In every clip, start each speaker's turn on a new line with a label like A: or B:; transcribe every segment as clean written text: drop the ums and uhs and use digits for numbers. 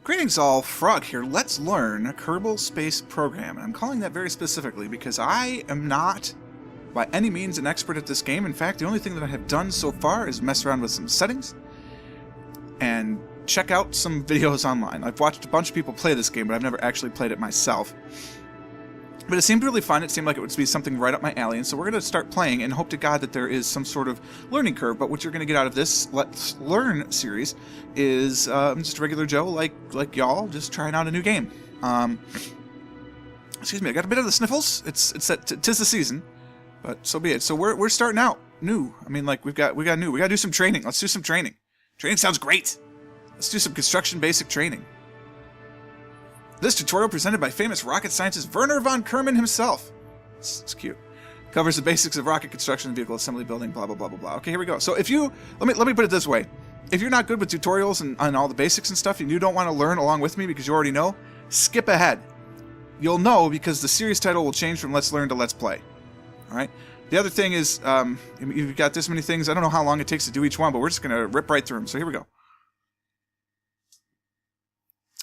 A: Greetings all, Frog here. Let's learn Kerbal Space Program. And I'm calling that very specifically because I am not by any means an expert at this game. In fact, the only thing that I have done so far is mess around with some settings and check out some videos online. I've watched a bunch of people play this game, but I've never actually played it myself. But it seemed really fun. It seemed like it would be something right up my alley, and so we're going to start playing and hope to God that there is some sort of learning curve. But what you're going to get out of this Let's Learn series is just regular Joe, like y'all, just trying out a new game. Excuse me, I got a bit of the sniffles. Tis the season, but so be it. So we're starting out new. I mean, like we got new. We got to do some training. Let's do some training. Training sounds great. Let's do some construction basic training. This tutorial, presented by famous rocket scientist Werner von Kerman himself. It's cute. Covers the basics of rocket construction, vehicle assembly, building, blah, blah, blah, blah, blah. Okay, here we go. So if you... Let me put it this way. If you're not good with tutorials and all the basics and stuff, and you don't want to learn along with me because you already know, skip ahead. You'll know because the series title will change from Let's Learn to Let's Play. Alright? The other thing is, you've got this many things. I don't know how long it takes to do each one, but we're just going to rip right through them. So here we go.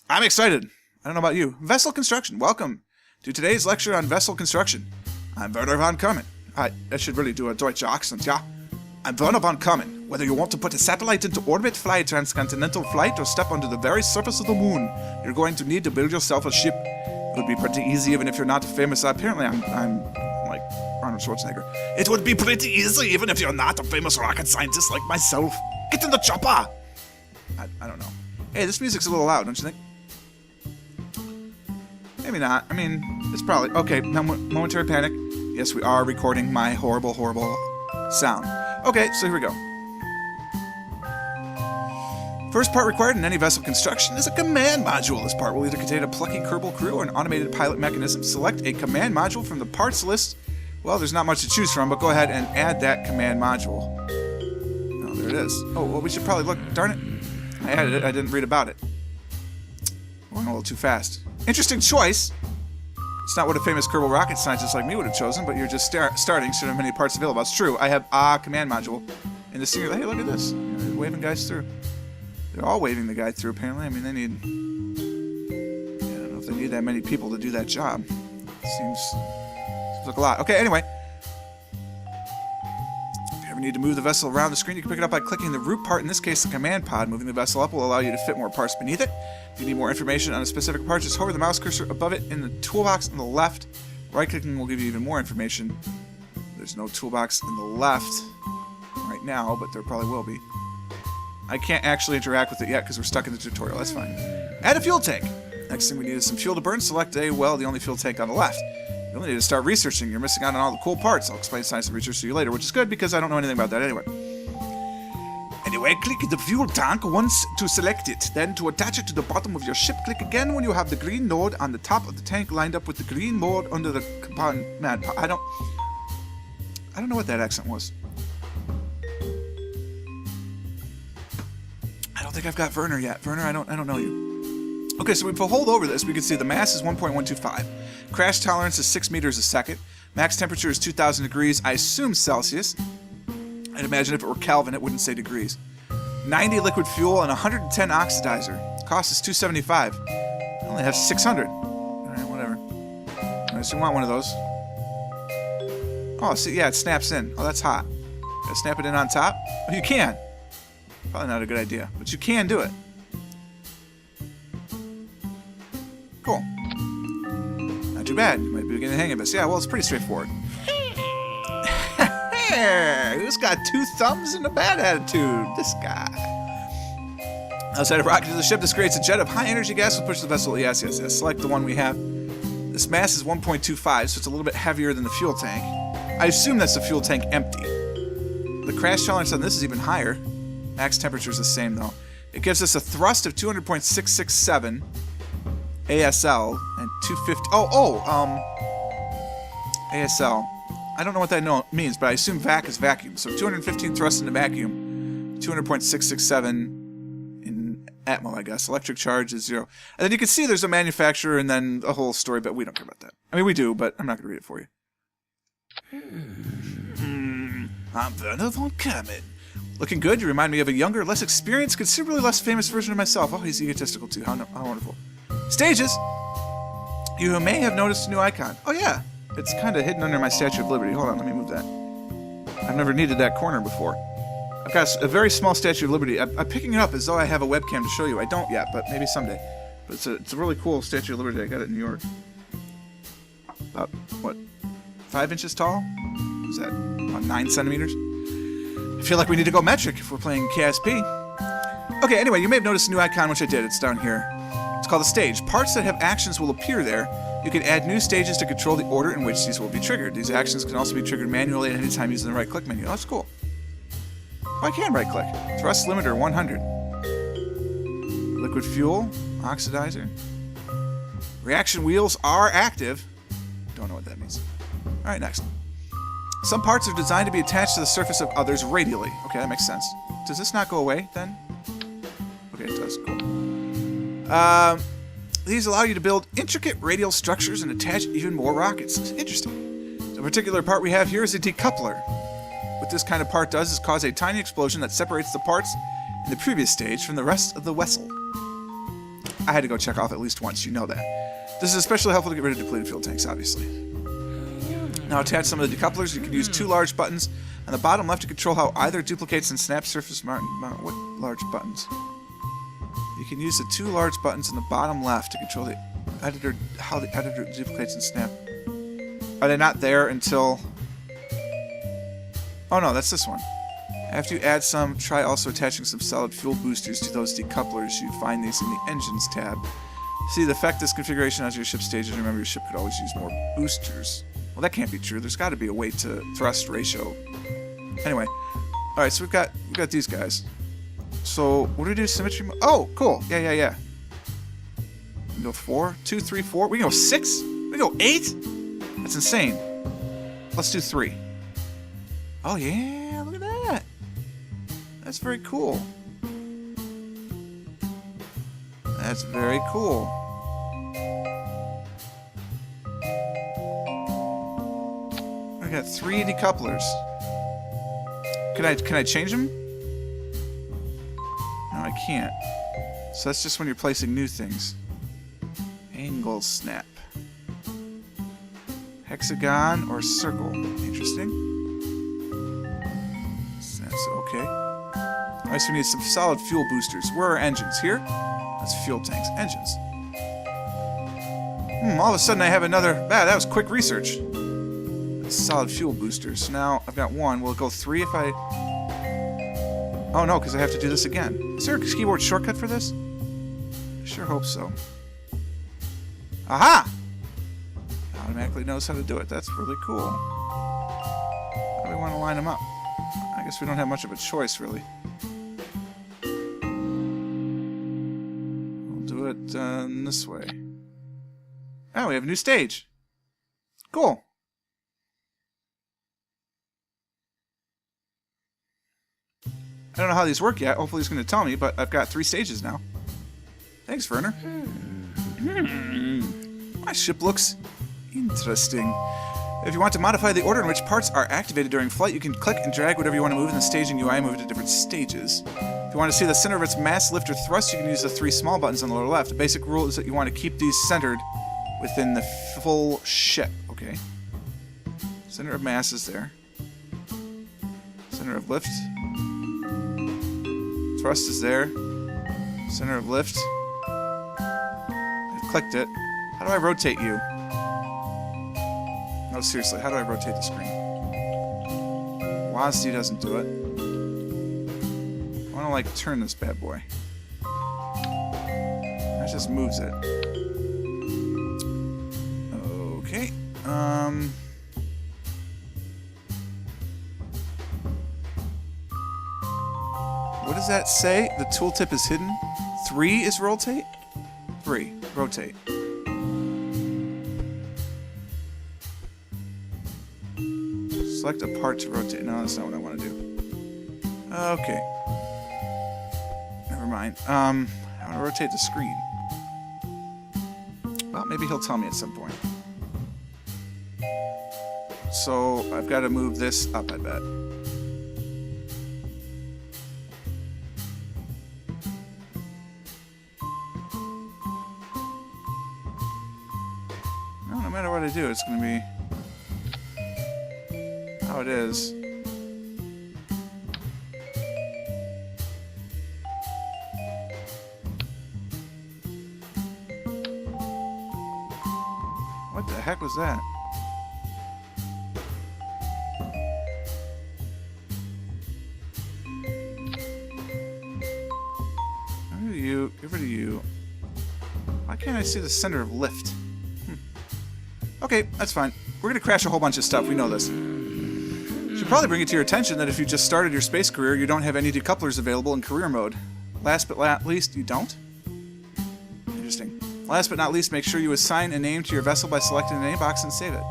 A: I'm excited. I don't know about you. Vessel construction. Welcome to today's lecture on vessel construction. I'm Werner von Kerman. I should really do a Deutsche accent, yeah? I'm Werner von Kerman. Whether you want to put a satellite into orbit, fly a transcontinental flight, or step onto the very surface of the moon, you're going to need to build yourself a ship. It would be pretty easy even if you're not famous. Apparently, I'm like Arnold Schwarzenegger. It would be pretty easy even if you're not a famous rocket scientist like myself. Get in the chopper! I don't know. Hey, this music's a little loud, don't you think? Maybe not. I mean, it's probably... Okay, now momentary panic. Yes, we are recording my horrible, horrible sound. Okay, so here we go. First part required in any vessel construction is a command module. This part will either contain a plucky Kerbal crew or an automated pilot mechanism. Select a command module from the parts list. Well, there's not much to choose from, but go ahead and add that command module. Oh, there it is. Oh, well, we should probably look... Darn it. I added it. I didn't read about it. Going a little too fast. Interesting choice. It's not what a famous Kerbal rocket scientist like me would have chosen, but you're just starting, so there are many parts available. It's true. I have a command module in the singular. Hey, look at this. They're waving guys through. They're all waving the guy through, apparently. I mean, they need... I don't know if they need that many people to do that job. Seems like a lot. Okay, anyway. If you ever need to move the vessel around the screen, you can pick it up by clicking the root part. In this case, the command pod. Moving the vessel up will allow you to fit more parts beneath it. If you need more information on a specific part, just hover the mouse cursor above it in the toolbox on the left. Right-clicking will give you even more information. There's no toolbox in the left right now, but there probably will be. I can't actually interact with it yet because we're stuck in the tutorial. That's fine. Add a fuel tank. Next thing we need is some fuel to burn. Select the only fuel tank on the left. You only need to start researching. You're missing out on all the cool parts. I'll explain science and research to you later, which is good because I don't know anything about that anyway. Anyway, click the fuel tank once to select it. Then to attach it to the bottom of your ship, click again when you have the green node on the top of the tank lined up with the green node under the command. Man, I don't know what that accent was. I don't think I've got Werner yet. Werner, I don't know you. Okay, so if we hold over this, we can see the mass is 1.125. Crash tolerance is 6 meters a second. Max temperature is 2,000 degrees. I assume Celsius. I'd imagine if it were Kelvin, it wouldn't say degrees. 90 liquid fuel and 110 oxidizer. Cost is $275. I only have 600. Alright, whatever. Alright, so you want one of those. Oh, see, yeah, it snaps in. Oh, that's hot. Gotta snap it in on top? Oh, you can. Probably not a good idea, but you can do it. Cool. Not too bad. You might be getting the hang of this. Yeah, well, it's pretty straightforward. Who's got 2 thumbs and a bad attitude? This guy. Outside of rocket to the ship, this creates a jet of high-energy gas will push the vessel. Yes. Select the one we have. This mass is 1.25, so it's a little bit heavier than the fuel tank. I assume that's the fuel tank empty. The crash tolerance on this is even higher. Max temperature is the same, though. It gives us a thrust of 200.667 ASL and 250... ASL. I don't know what that means, but I assume vac is vacuum. So 215 thrust into vacuum, 200.667 in atmo, I guess. Electric charge is 0. And then you can see there's a manufacturer and then a whole story, but we don't care about that. I mean, we do, but I'm not going to read it for you. I'm Werner von Kerman. Looking good, you remind me of a younger, less experienced, considerably less famous version of myself. Oh, he's egotistical too. How wonderful. Stages! You may have noticed a new icon. Oh yeah, it's kind of hidden under my Statue of Liberty. Hold on, let me move that. I've never needed that corner before. I've got a very small Statue of Liberty. I'm picking it up as though I have a webcam to show you. I don't yet, but maybe someday. But it's a really cool Statue of Liberty. I got it in New York. About, what, 5 inches tall? Is that about 9 centimeters? I feel like we need to go metric if we're playing KSP. Okay, anyway, you may have noticed a new icon, which I did. It's down here. It's called a stage. Parts that have actions will appear there. You can add new stages to control the order in which these will be triggered. These actions can also be triggered manually at any time using the right-click menu. Oh, that's cool. Oh, I can right-click. Thrust limiter 100. Liquid fuel. Oxidizer. Reaction wheels are active. Don't know what that means. Alright, next. Some parts are designed to be attached to the surface of others radially. Okay, that makes sense. Does this not go away, then? Okay, it does. Cool. These allow you to build intricate radial structures and attach even more rockets. Interesting. The particular part we have here is a decoupler. What this kind of part does is cause a tiny explosion that separates the parts in the previous stage from the rest of the vessel. I had to go check off at least once, you know that. This is especially helpful to get rid of depleted fuel tanks, obviously. Now attach some of the decouplers. You can use 2 large buttons on the bottom left to control how either duplicates and snaps surface mount. What large buttons? You can use the 2 large buttons on the bottom left to control the editor, how the editor duplicates and snap. Are they not there until... Oh no, that's this one. After you add some, try also attaching some solid fuel boosters to those decouplers. You find these in the Engines tab. See, the effect this configuration has your ship stages. Remember, your ship could always use more boosters. Well, that can't be true. There's got to be a way to thrust ratio. Anyway, all right. So we've got these guys. So what do we do? Symmetry. Oh, cool. Yeah. We can go 4, 2, 3, 4. We can go 6. We can go 8. That's insane. Let's do 3. Oh yeah, look at that. That's very cool. That's very cool. I got 3 decouplers. Can I change them? No, I can't. So that's just when you're placing new things. Angle snap. Hexagon or circle. Interesting. That's okay. Alright, so we need some solid fuel boosters. Where are engines? Here? That's fuel tanks. Engines. All of a sudden I have another... that was quick research. Solid fuel boosters. So now I've got 1. Will it go 3 if I... Oh no, because I have to do this again. Is there a keyboard shortcut for this? I sure hope so. Aha! It automatically knows how to do it. That's really cool. How do we want to line them up? I guess we don't have much of a choice, really. We'll do it this way. Oh, we have a new stage. Cool. I don't know how these work yet. Hopefully he's going to tell me, but I've got 3 stages now. Thanks, Werner. My ship looks interesting. If you want to modify the order in which parts are activated during flight, you can click and drag whatever you want to move in the staging UI and move it to different stages. If you want to see the center of its mass, lift, or thrust, you can use the 3 small buttons on the lower left. The basic rule is that you want to keep these centered within the full ship. Okay. Center of mass is there. Center of lift. Thrust is there. Center of lift. I've clicked it. How do I rotate you? No, seriously, how do I rotate the screen? WASD doesn't do it. I want to, like, turn this bad boy. That just moves it. Okay. What does that say? The tooltip is hidden? 3 is rotate? 3. Rotate. Select a part to rotate. No, that's not what I want to do. Okay. Never mind. I want to rotate the screen. Well, maybe he'll tell me at some point. So, I've got to move this up, I bet. matter what I do, it's going to be how it is. What the heck was that? Get rid of you. Why can't I see the center of lift? Okay, that's fine. We're gonna crash a whole bunch of stuff, we know this. Should probably bring it to your attention that if you just started your space career, you don't have any decouplers available in career mode. Last but not least, you don't? Interesting. Last but not least, make sure you assign a name to your vessel by selecting the name box and save it.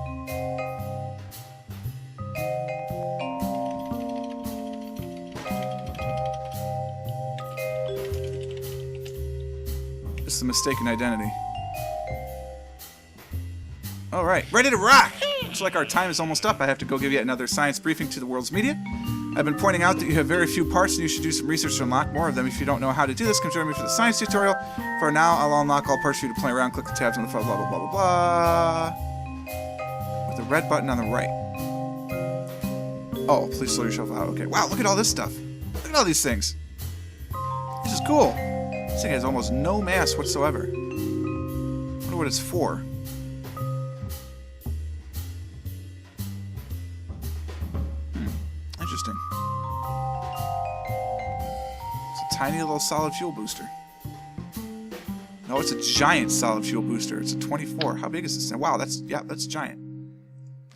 A: It's a mistaken identity. Alright, ready to rock! Looks like our time is almost up. I have to go give yet another science briefing to the world's media. I've been pointing out that you have very few parts and you should do some research to unlock more of them. If you don't know how to do this, come join me for the science tutorial. For now, I'll unlock all parts for you to play around. Click the tabs on the front, blah, blah, blah, blah, blah. With the red button on the right. Oh, please slow yourself out. Okay, wow, look at all this stuff. Look at all these things. This is cool. This thing has almost no mass whatsoever. I wonder what it's for. Interesting. It's a tiny little solid fuel booster. No, it's a giant solid fuel booster. It's a 24. How big is this thing? Wow, that's giant.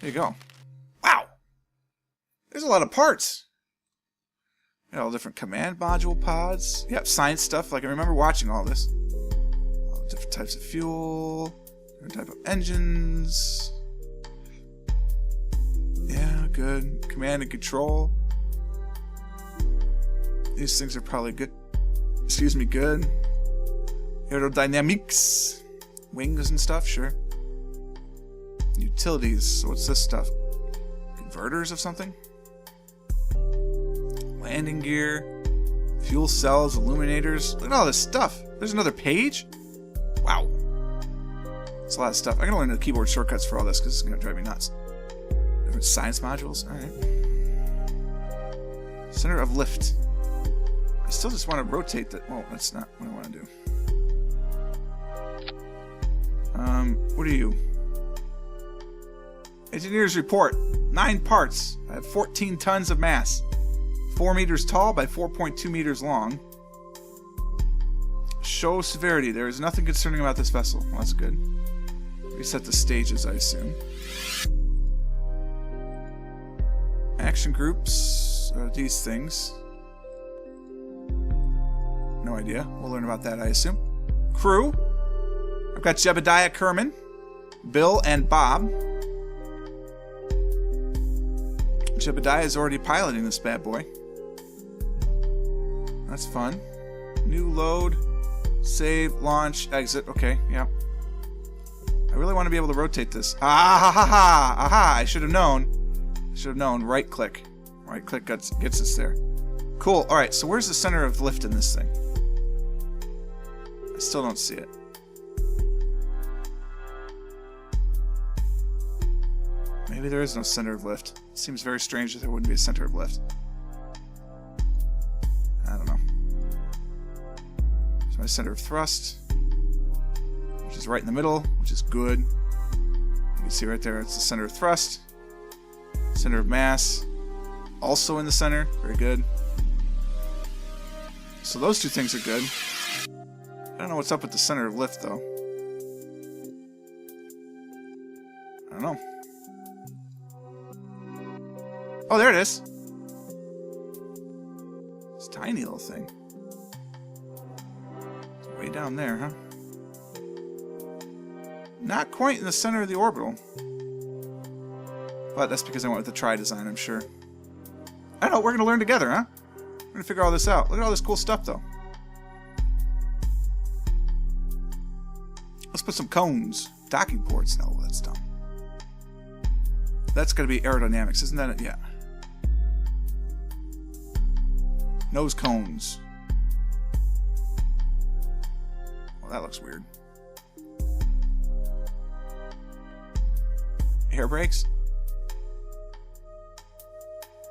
A: There you go. Wow! There's a lot of parts. Got all different command module pods. Yep, science stuff. Like, I remember watching all this. All different types of fuel. Different type of engines. Yeah, good. Command and control. These things are probably good. Excuse me, good. Aerodynamics. Wings and stuff, sure. Utilities. So what's this stuff? Converters of something? Landing gear. Fuel cells, illuminators. Look at all this stuff. There's another page? Wow. It's a lot of stuff. I'm going to learn the keyboard shortcuts for all this because it's going to drive me nuts. Different science modules. Alright. Center of lift. I still just want to rotate that. Well, that's not what I want to do. What are you? Engineer's report. 9 parts. I have 14 tons of mass. 4 meters tall by 4.2 meters long. Show severity. There is nothing concerning about this vessel. Well, that's good. Reset the stages, I assume. Action groups. These things. No idea. We'll learn about that, I assume. Crew. I've got Jebediah Kerman, Bill, and Bob. Jebediah is already piloting this bad boy. That's fun. New load. Save, launch, exit. Okay, yeah. I really want to be able to rotate this. Ah ha ha ha! Aha! I should have known. I should have known. Right click. Right click gets us there. Cool. Alright, so where's the center of lift in this thing? I still don't see it. Maybe there is no center of lift. It seems very strange that there wouldn't be a center of lift. I don't know. There's my center of thrust, which is right in the middle, which is good. You can see right there, it's the center of thrust. Center of mass, also in the center. Very good. So those two things are good. I don't know what's up with the center of lift, though. I don't know. Oh, there it is. It's a tiny little thing. It's way down there, huh? Not quite in the center of the orbital. But that's because I went with the tri-design, I'm sure. I don't know, we're going to learn together, huh? We're going to figure all this out. Look at all this cool stuff, though. Let's put some cones. Docking ports. No, that's dumb. That's going to be aerodynamics, isn't that it? Yeah. Nose cones. Well, that looks weird. Air brakes?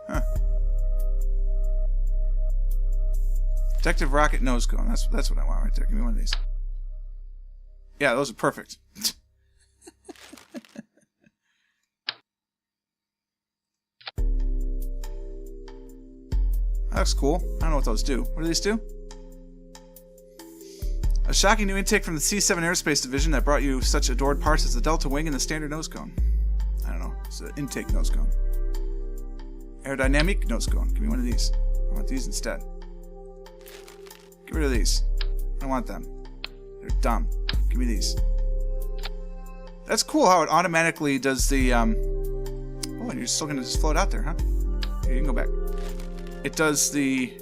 A: Huh. Protective rocket nose cone. That's what I want right there. Give me one of these. Yeah, those are perfect. That looks cool. I don't know what those do. What do these do? A shocking new intake from the C7 Aerospace Division that brought you such adored parts as the Delta Wing and the standard nose cone. I don't know. It's an intake nose cone. Aerodynamic nose cone. Give me one of these. I want these instead. Get rid of these. I don't want them. They're dumb. Give me these. That's cool how it automatically does the, Oh, and you're still gonna just float out there, huh? Here, you can go back. It does the...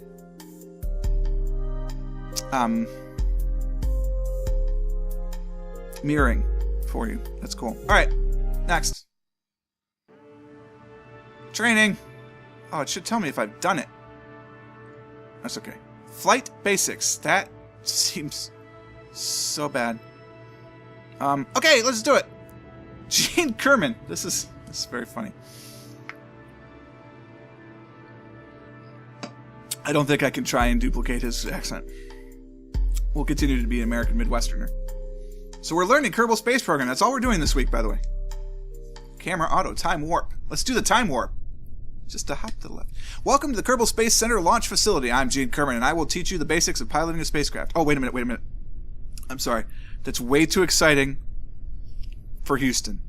A: mirroring for you. That's cool. Alright, next. Training. Oh, it should tell me if I've done it. That's okay. Flight basics. That seems so bad. Okay, let's do it. Gene Kerman. This is very funny. I don't think I can try and duplicate his accent. We'll continue to be an American Midwesterner. So we're learning Kerbal Space Program. That's all we're doing this week, by the way. Camera auto, time warp. Let's do the time warp. Just a hop to the left. Welcome to the Kerbal Space Center Launch Facility. I'm Gene Kerman, and I will teach you the basics of piloting a spacecraft. Oh, wait a minute. I'm sorry. That's way too exciting for Houston.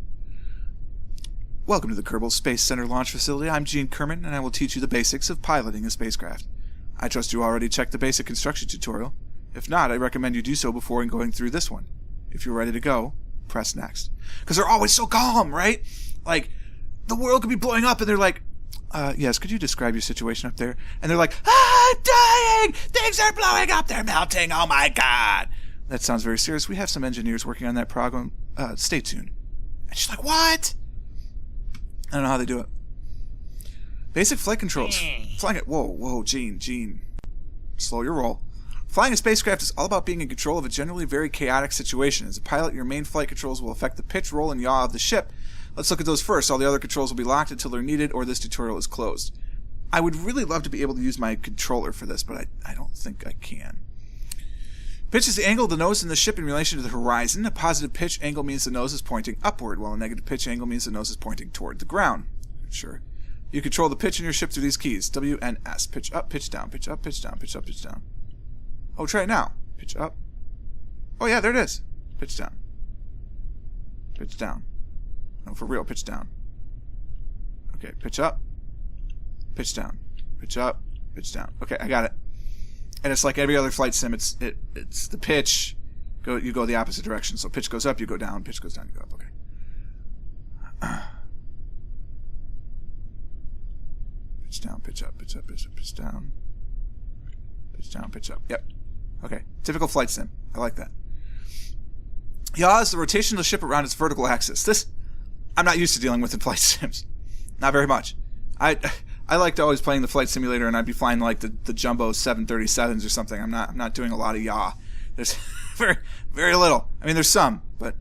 A: Welcome to the Kerbal Space Center Launch Facility. I'm Gene Kerman, and I will teach you the basics of piloting a spacecraft. I trust you already checked the basic construction tutorial. If not, I recommend you do so before going through this one. If you're ready to go, press next. Because they're always so calm, right? Like, the world could be blowing up, and they're like, yes, could you describe your situation up there? And they're like, I'm dying! Things are blowing up! They're melting! Oh my god! That sounds very serious. We have some engineers working on that program. Stay tuned. And she's like, what? I don't know how they do it. Basic flight controls. Flying it. Whoa, Gene. Slow your roll. Flying a spacecraft is all about being in control of a generally very chaotic situation. As a pilot, your main flight controls will affect the pitch, roll, and yaw of the ship. Let's look at those first. All the other controls will be locked until they're needed or this tutorial is closed. I would really love to be able to use my controller for this, but I don't think I can. Pitch is the angle of the nose in the ship in relation to the horizon. A positive pitch angle means the nose is pointing upward, while a negative pitch angle means the nose is pointing toward the ground. Sure. You control the pitch in your ship through these keys. W and S. Pitch up, pitch down, pitch up, pitch down, pitch up, pitch down. Oh, try it now. Pitch up. Oh, yeah, there it is. Pitch down. Pitch down. No, for real, pitch down. Okay, pitch up. Pitch down. Pitch up. Pitch down. Okay, I got it. And it's like every other flight sim. It's the pitch. You go the opposite direction. So pitch goes up, you go down. Pitch goes down, you go up. Okay. Pitch down, pitch up, pitch up, pitch up, pitch down. Pitch down, pitch up. Yep. Okay. Typical flight sim. I like that. Yaw is the rotation of the ship around its vertical axis. This I'm not used to dealing with in flight sims. Not very much. I liked always playing the flight simulator, and I'd be flying like the jumbo 737s or something. I'm not doing a lot of yaw. There's very little. I mean, there's some, but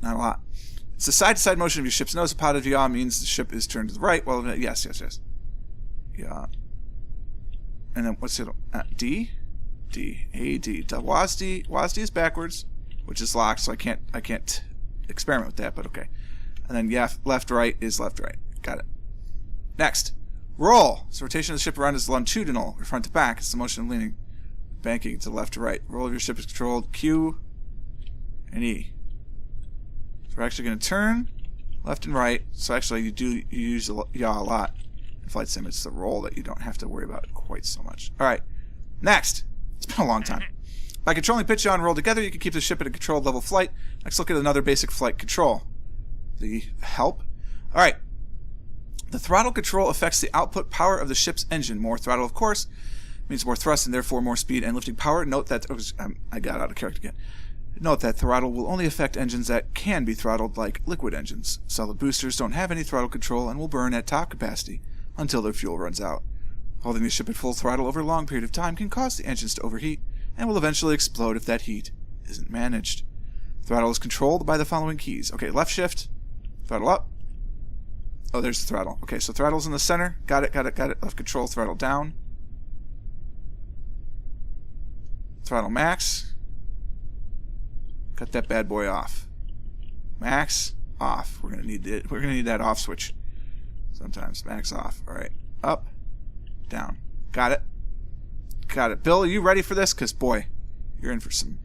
A: not a lot. It's the side-to-side motion of your ship's nose. A positive yaw means the ship is turned to the right. Well, yes. Yaw. And then what's it? D? D. A, D. WASD. WASD is backwards, which is locked, so I can't experiment with that, but okay. And then yeah, left, right is left, right. Got it. Next. Roll. So rotation of the ship around is longitudinal, or front to back. It's the motion of leaning, banking to left to right. Roll of your ship is controlled Q and E. So we're actually going to turn left and right. So actually you use yaw a lot in flight sim. It's the roll that you don't have to worry about quite so much. Alright. Next. It's been a long time. By controlling pitch, yaw, and roll together, you can keep the ship at a controlled level flight. Let's look at another basic flight control. The help. Alright. The throttle control affects the output power of the ship's engine. More throttle, of course, means more thrust and therefore more speed and lifting power. Note that... I got out of character again. Note that throttle will only affect engines that can be throttled, like liquid engines. Solid boosters don't have any throttle control and will burn at top capacity until their fuel runs out. Holding the ship at full throttle over a long period of time can cause the engines to overheat and will eventually explode if that heat isn't managed. Throttle is controlled by the following keys. Okay, left shift, throttle up, Oh, there's the throttle. Okay, so throttle's in the center. Got it. Left control, throttle down. Throttle max. Cut that bad boy off. Max off. We're gonna need that off switch. Sometimes max off. All right, up, down. Got it. Bill, are you ready for this? Because boy, you're in for some.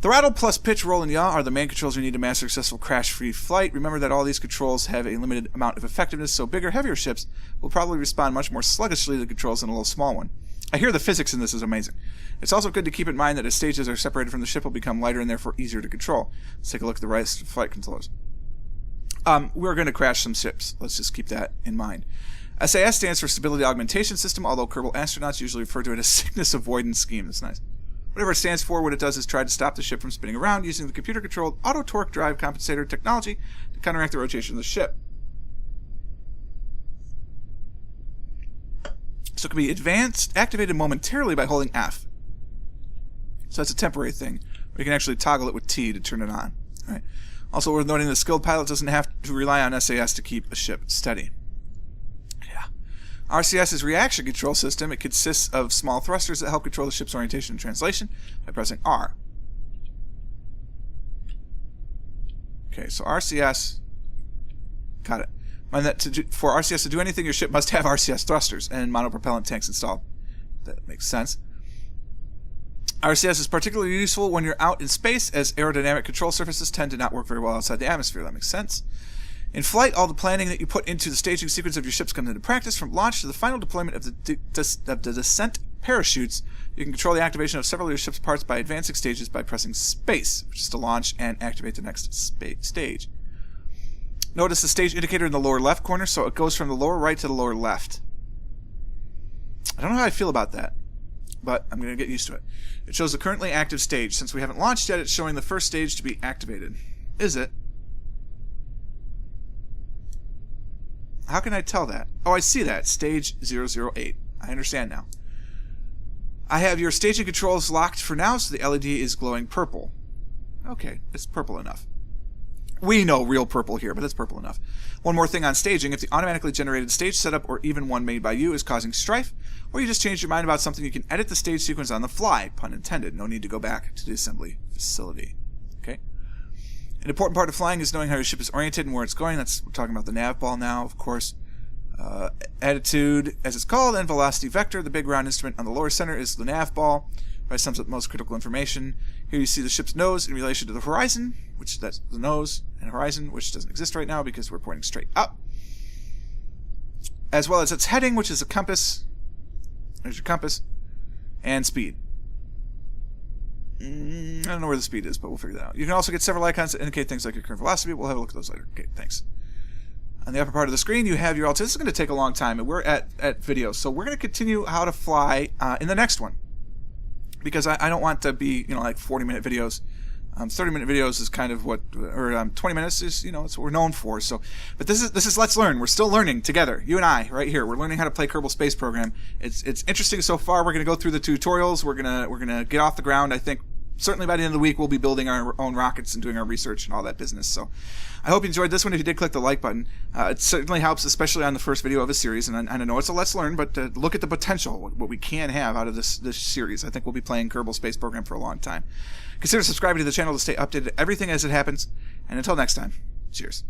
A: Throttle plus pitch, roll, and yaw are the main controls you need to master successful crash-free flight. Remember that all these controls have a limited amount of effectiveness, so bigger, heavier ships will probably respond much more sluggishly to the controls than a little small one. I hear the physics in this is amazing. It's also good to keep in mind that as stages are separated from the ship will become lighter and therefore easier to control. Let's take a look at the rest of flight controls. We're going to crash some ships. Let's just keep that in mind. SAS stands for Stability Augmentation System, although Kerbal astronauts usually refer to it as Sickness Avoidance Scheme. That's nice. Whatever it stands for, what it does is try to stop the ship from spinning around using the computer-controlled auto-torque drive compensator technology to counteract the rotation of the ship. So it can be activated momentarily by holding F. So that's a temporary thing. Or you can actually toggle it with T to turn it on. All right. Also worth noting, the skilled pilot doesn't have to rely on SAS to keep a ship steady. RCS is reaction control system. It consists of small thrusters that help control the ship's orientation and translation by pressing R. Okay, so RCS, got it. Mind that for RCS to do anything, your ship must have RCS thrusters and monopropellant tanks installed. That makes sense. RCS is particularly useful when you're out in space, as aerodynamic control surfaces tend to not work very well outside the atmosphere. That makes sense. In flight, all the planning that you put into the staging sequence of your ships comes into practice. From launch to the final deployment of the descent parachutes, you can control the activation of several of your ship's parts by advancing stages by pressing space, which is to launch and activate the next stage. Notice the stage indicator in the lower left corner, so it goes from the lower right to the lower left. I don't know how I feel about that, but I'm going to get used to it. It shows the currently active stage. Since we haven't launched yet, it's showing the first stage to be activated. Is it? How can I tell that? Oh, I see that. Stage 008. I understand now. I have your staging controls locked for now, so the LED is glowing purple. Okay, it's purple enough. We know real purple here, but it's purple enough. One more thing on staging. If the automatically generated stage setup, or even one made by you, is causing strife, or you just changed your mind about something, you can edit the stage sequence on the fly. Pun intended. No need to go back to the assembly facility. Okay? An important part of flying is knowing how your ship is oriented and where it's going. We're talking about the nav ball now, of course. Attitude, as it's called, and velocity vector. The big round instrument on the lower center is the nav ball. It sums up the most critical information. Here you see the ship's nose in relation to the horizon, which that's the nose and horizon, which doesn't exist right now because we're pointing straight up. As well as its heading, which is a compass. There's your compass. And speed. I don't know where the speed is, but we'll figure that out. You can also get several icons that indicate things like your current velocity. We'll have a look at those later. Okay, thanks. On the upper part of the screen, you have your altimeter. This is going to take a long time, and we're at video, so we're going to continue how to fly in the next one, because I don't want to be like 40-minute videos. 30-minute videos is kind of what, or 20 minutes is it's what we're known for. So, but this is Let's Learn. We're still learning together, you and I, right here. We're learning how to play Kerbal Space Program. It's interesting so far. We're going to go through the tutorials. We're gonna get off the ground. I think certainly by the end of the week we'll be building our own rockets and doing our research and all that business. So, I hope you enjoyed this one. If you did, click the like button. It certainly helps, especially on the first video of a series. And I know it's a Let's Learn, but look at the potential, what we can have out of this series. I think we'll be playing Kerbal Space Program for a long time. Consider subscribing to the channel to stay updated to everything as it happens. And until next time, cheers.